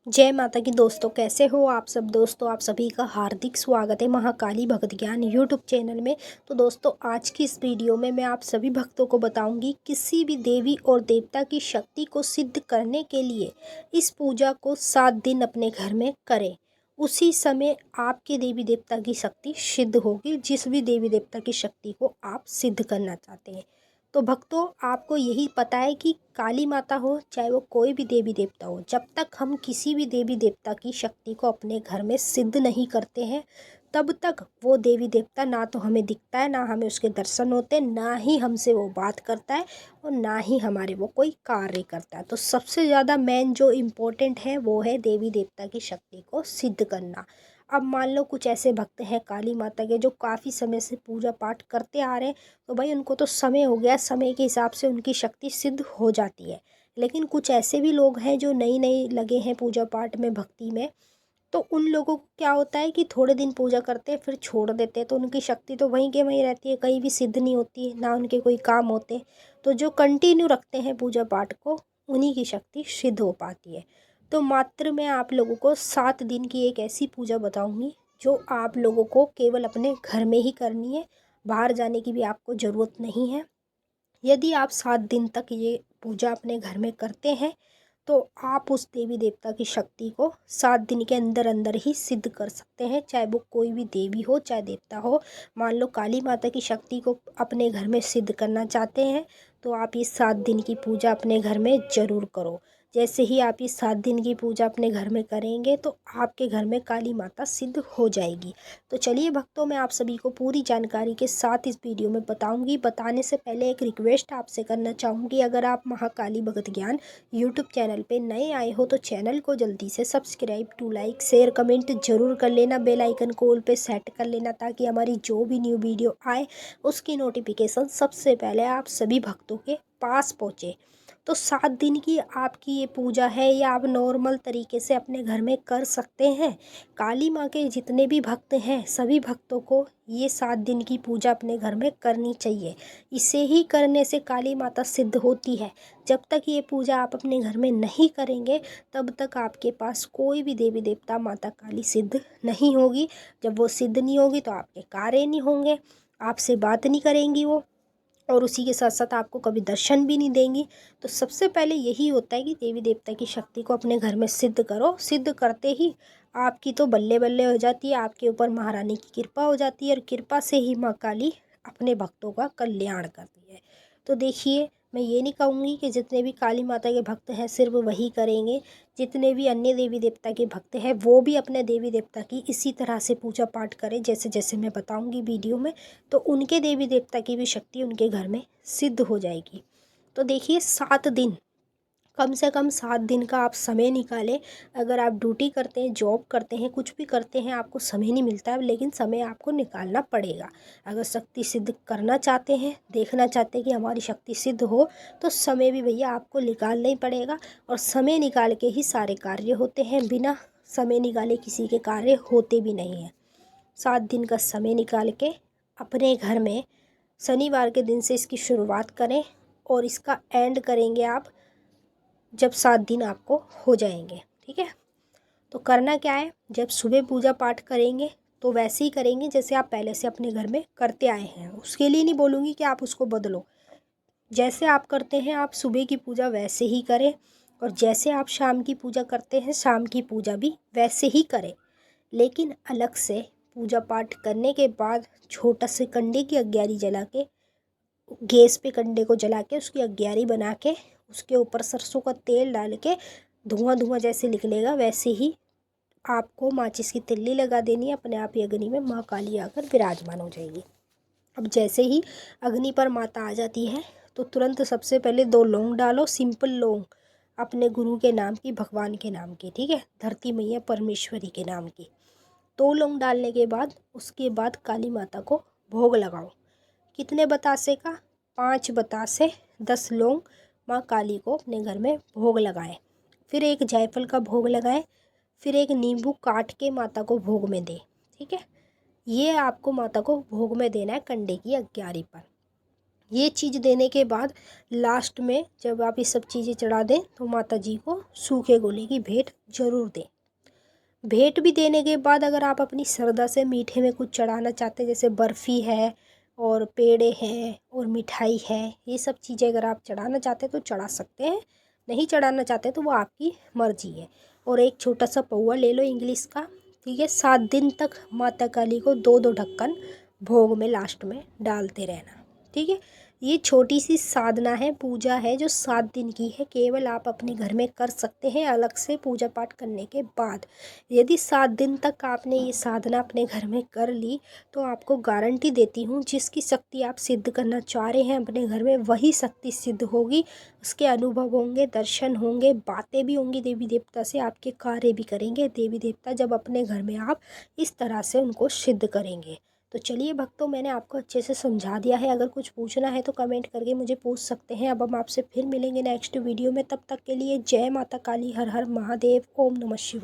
जय माता की दोस्तों, कैसे हो आप सब। दोस्तों आप सभी का हार्दिक स्वागत है महाकाली भक्त ज्ञान यूट्यूब चैनल में। तो दोस्तों आज की इस वीडियो में मैं आप सभी भक्तों को बताऊंगी किसी भी देवी और देवता की शक्ति को सिद्ध करने के लिए इस पूजा को 7 दिन अपने घर में करें। उसी समय आपके देवी देवता की शक्ति सिद्ध होगी, जिस भी देवी देवता की शक्ति को आप सिद्ध करना चाहते हैं। तो भक्तों आपको यही पता है कि काली माता हो चाहे वो कोई भी देवी देवता हो, जब तक हम किसी भी देवी देवता की शक्ति को अपने घर में सिद्ध नहीं करते हैं तब तक वो देवी देवता ना तो हमें दिखता है, ना हमें उसके दर्शन होते हैं, ना ही हमसे वो बात करता है और ना ही हमारे वो कोई कार्य करता है। तो सबसे ज़्यादा मेन जो इम्पोर्टेंट है वो है देवी देवता की शक्ति को सिद्ध करना। अब मान लो कुछ ऐसे भक्त हैं काली माता के जो काफ़ी समय से पूजा पाठ करते आ रहे हैं, तो भाई उनको तो समय हो गया, समय के हिसाब से उनकी शक्ति सिद्ध हो जाती है। लेकिन कुछ ऐसे भी लोग हैं जो नई नई लगे हैं पूजा पाठ में, भक्ति में, तो उन लोगों को क्या होता है कि थोड़े दिन पूजा करते हैं फिर छोड़ देते हैं, तो उनकी शक्ति तो वहीं के वहीं रहती है, कहीं भी सिद्ध नहीं होती, ना उनके कोई काम होते। तो जो कंटिन्यू रखते हैं पूजा पाठ को, उन्हीं की शक्ति सिद्ध हो पाती है। तो मात्र मैं आप लोगों को 7 दिन की एक ऐसी पूजा बताऊंगी जो आप लोगों को केवल अपने घर में ही करनी है, बाहर जाने की भी आपको ज़रूरत नहीं है। यदि आप 7 दिन तक ये पूजा अपने घर में करते हैं तो आप उस देवी देवता की शक्ति को 7 दिन के अंदर अंदर ही सिद्ध कर सकते हैं, चाहे वो कोई भी देवी हो चाहे देवता हो। मान लो काली माता की शक्ति को अपने घर में सिद्ध करना चाहते हैं तो आप इस 7 दिन की पूजा अपने घर में ज़रूर करो। जैसे ही आप इस 7 दिन की पूजा अपने घर में करेंगे तो आपके घर में काली माता सिद्ध हो जाएगी। तो चलिए भक्तों, मैं आप सभी को पूरी जानकारी के साथ इस वीडियो में बताऊंगी। बताने से पहले एक रिक्वेस्ट आपसे करना चाहूँगी, अगर आप महाकाली भक्त ज्ञान यूट्यूब चैनल पे नए आए हो तो चैनल को जल्दी से subscribe to like share comment जरूर कर लेना, बेल आइकन को ऑल पे सेट कर लेना ताकि हमारी जो भी न्यू वीडियो आए उसकी नोटिफिकेशन सबसे पहले आप सभी भक्तों के पास पहुँचे। तो 7 दिन की आपकी ये पूजा है, ये आप नॉर्मल तरीके से अपने घर में कर सकते हैं। काली माँ के जितने भी भक्त हैं सभी भक्तों को ये 7 दिन की पूजा अपने घर में करनी चाहिए। इसे ही करने से काली माता सिद्ध होती है। जब तक ये पूजा आप अपने घर में नहीं करेंगे तब तक आपके पास कोई भी देवी देवता माता काली सिद्ध नहीं होगी। जब वो सिद्ध नहीं होगी तो आपके कार्य नहीं होंगे, आपसे बात नहीं करेंगी वो, और उसी के साथ साथ आपको कभी दर्शन भी नहीं देंगी। तो सबसे पहले यही होता है कि देवी देवता की शक्ति को अपने घर में सिद्ध करो। सिद्ध करते ही आपकी तो बल्ले बल्ले हो जाती है, आपके ऊपर महारानी की कृपा हो जाती है और कृपा से ही माँ काली अपने भक्तों का कल्याण करती है। तो देखिए, मैं ये नहीं कहूँगी कि जितने भी काली माता के भक्त हैं सिर्फ वही करेंगे। जितने भी अन्य देवी देवता के भक्त हैं वो भी अपने देवी देवता की इसी तरह से पूजा पाठ करें जैसे जैसे मैं बताऊँगी वीडियो में। तो उनके देवी देवता की भी शक्ति उनके घर में सिद्ध हो जाएगी। तो देखिए, 7 दिन, कम से कम 7 दिन का आप समय निकालें। अगर आप ड्यूटी करते हैं, जॉब करते हैं, कुछ भी करते हैं, आपको समय नहीं मिलता है, लेकिन समय आपको निकालना पड़ेगा। अगर शक्ति सिद्ध करना चाहते हैं, देखना चाहते हैं कि हमारी शक्ति सिद्ध हो, तो समय भी भैया आपको निकालना ही पड़ेगा। और समय निकाल के ही सारे कार्य होते हैं, बिना समय निकाले किसी के कार्य होते भी नहीं हैं। 7 दिन का समय निकाल के अपने घर में शनिवार के दिन से इसकी शुरुआत करें और इसका एंड करेंगे आप जब 7 दिन आपको हो जाएंगे। ठीक है, तो करना क्या है, जब सुबह पूजा पाठ करेंगे तो वैसे ही करेंगे जैसे आप पहले से अपने घर में करते आए हैं। उसके लिए नहीं बोलूँगी कि आप उसको बदलो, जैसे आप करते हैं आप सुबह की पूजा वैसे ही करें, और जैसे आप शाम की पूजा करते हैं शाम की पूजा भी वैसे ही करें। लेकिन अलग से पूजा पाठ करने के बाद छोटा से कंडे की अग्यारी जला के, गैस पे कंडे को जला के उसकी अग्यारी बना के उसके ऊपर सरसों का तेल डाल के धुआं धुआं जैसे निकलेगा वैसे ही आपको माचिस की तिल्ली लगा देनी है। अपने आप ही अग्नि में माँ काली आकर विराजमान हो जाएगी। अब जैसे ही अग्नि पर माता आ जाती है तो तुरंत सबसे पहले 2 लौंग डालो, सिंपल लौंग, अपने गुरु के नाम की, भगवान के नाम की, ठीक है, धरती मैया परमेश्वरी के नाम की। 2 लौंग डालने के बाद उसके बाद काली माता को भोग लगाओ। कितने बतासे का? 5 बतासे, 10 लौंग माँ काली को अपने घर में भोग लगाएं। फिर एक जायफल का भोग लगाएं। फिर एक नींबू काट के माता को भोग में दें। ठीक है, ये आपको माता को भोग में देना है कंडे की अग्यारी पर। ये चीज़ देने के बाद लास्ट में जब आप ये सब चीज़ें चढ़ा दें तो माता जी को सूखे गोले की भेंट जरूर दें। भेंट भी देने के बाद अगर आप अपनी श्रद्धा से मीठे में कुछ चढ़ाना चाहते हैं, जैसे बर्फ़ी है और पेड़े हैं और मिठाई है, ये सब चीज़ें अगर आप चढ़ाना चाहते हैं तो चढ़ा सकते हैं, नहीं चढ़ाना चाहते तो वो आपकी मर्ज़ी है। और एक छोटा सा पौवा ले लो इंग्लिश का, ठीक है। 7 दिन तक माता काली को 2-2 ढक्कन भोग में लास्ट में डालते रहना, ठीक है। ये छोटी सी साधना है, पूजा है जो 7 दिन की है, केवल आप अपने घर में कर सकते हैं अलग से पूजा पाठ करने के बाद। यदि 7 दिन तक आपने ये साधना अपने घर में कर ली तो आपको गारंटी देती हूँ जिसकी शक्ति आप सिद्ध करना चाह रहे हैं अपने घर में वही शक्ति सिद्ध होगी। उसके अनुभव होंगे, दर्शन होंगे, बातें भी होंगी देवी देवता से, आपके कार्य भी करेंगे देवी देवता जब अपने घर में आप इस तरह से उनको सिद्ध करेंगे। तो चलिए भक्तों, मैंने आपको अच्छे से समझा दिया है। अगर कुछ पूछना है तो कमेंट करके मुझे पूछ सकते हैं। अब हम आपसे फिर मिलेंगे नेक्स्ट वीडियो में, तब तक के लिए जय माता काली, हर हर महादेव, ओम नमः शिवाय।